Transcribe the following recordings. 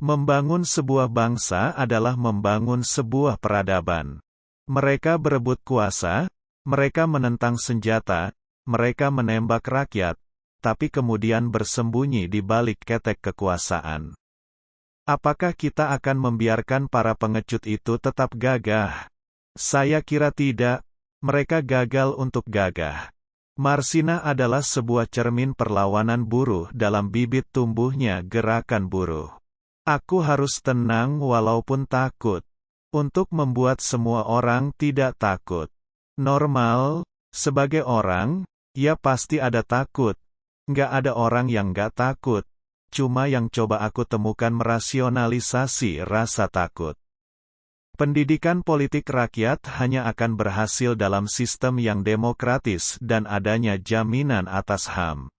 Membangun sebuah bangsa adalah membangun sebuah peradaban. Mereka berebut kuasa, mereka menentang senjata, mereka menembak rakyat, tapi kemudian bersembunyi di balik ketek kekuasaan. Apakah kita akan membiarkan para pengecut itu tetap gagah? Saya kira tidak. Mereka gagal untuk gagah. Marsina adalah sebuah cermin perlawanan buruh dalam bibit tumbuhnya gerakan buruh. Aku harus tenang walaupun takut. Untuk membuat semua orang tidak takut. Normal, sebagai orang, ya pasti ada takut. Nggak ada orang yang nggak takut. Cuma yang coba aku temukan merasionalisasi rasa takut. Pendidikan politik rakyat hanya akan berhasil dalam sistem yang demokratis dan adanya jaminan atas HAM.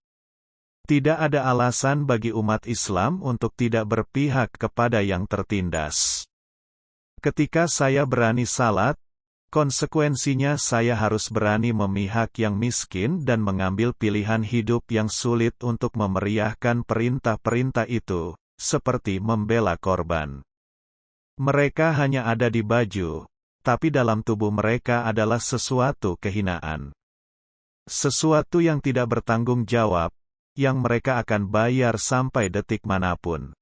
Tidak ada alasan bagi umat Islam untuk tidak berpihak kepada yang tertindas. Ketika saya berani salat, konsekuensinya saya harus berani memihak yang miskin dan mengambil pilihan hidup yang sulit untuk memeriahkan perintah-perintah itu, seperti membela korban. Mereka hanya ada di baju, tapi dalam tubuh mereka adalah sesuatu kehinaan. Sesuatu yang tidak bertanggung jawab, yang mereka akan bayar sampai detik manapun.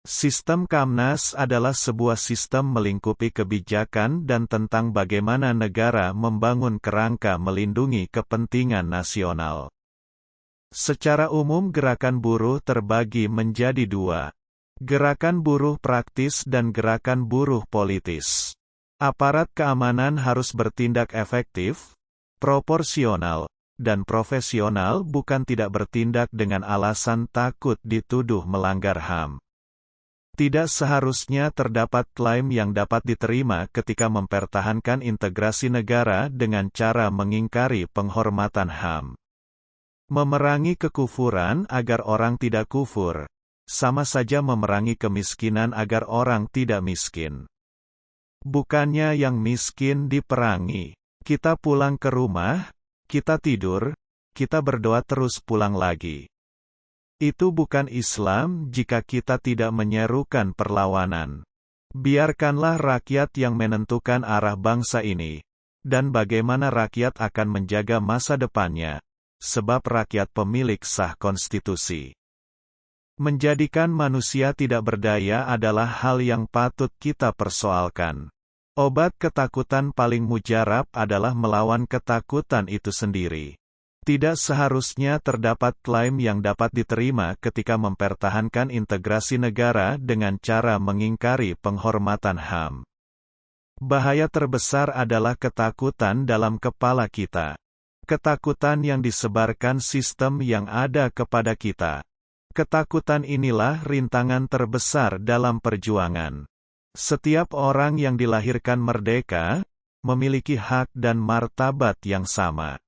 Sistem Kamnas adalah sebuah sistem melingkupi kebijakan dan tentang bagaimana negara membangun kerangka melindungi kepentingan nasional. Secara umum gerakan buruh terbagi menjadi dua. Gerakan buruh praktis dan gerakan buruh politis. Aparat keamanan harus bertindak efektif, proporsional, dan profesional, bukan tidak bertindak dengan alasan takut dituduh melanggar HAM. Tidak seharusnya terdapat klaim yang dapat diterima ketika mempertahankan integrasi negara dengan cara mengingkari penghormatan HAM. Memerangi kekufuran agar orang tidak kufur, sama saja memerangi kemiskinan agar orang tidak miskin. Bukannya yang miskin diperangi. Kita pulang ke rumah, kita tidur, kita berdoa terus pulang lagi. Itu bukan Islam jika kita tidak menyerukan perlawanan. Biarkanlah rakyat yang menentukan arah bangsa ini, dan bagaimana rakyat akan menjaga masa depannya, sebab rakyat pemilik sah konstitusi. Menjadikan manusia tidak berdaya adalah hal yang patut kita persoalkan. Obat ketakutan paling mujarab adalah melawan ketakutan itu sendiri. Tidak seharusnya terdapat klaim yang dapat diterima ketika mempertahankan integrasi negara dengan cara mengingkari penghormatan HAM. Bahaya terbesar adalah ketakutan dalam kepala kita. Ketakutan yang disebarkan sistem yang ada kepada kita. Ketakutan inilah rintangan terbesar dalam perjuangan. Setiap orang yang dilahirkan merdeka, memiliki hak dan martabat yang sama.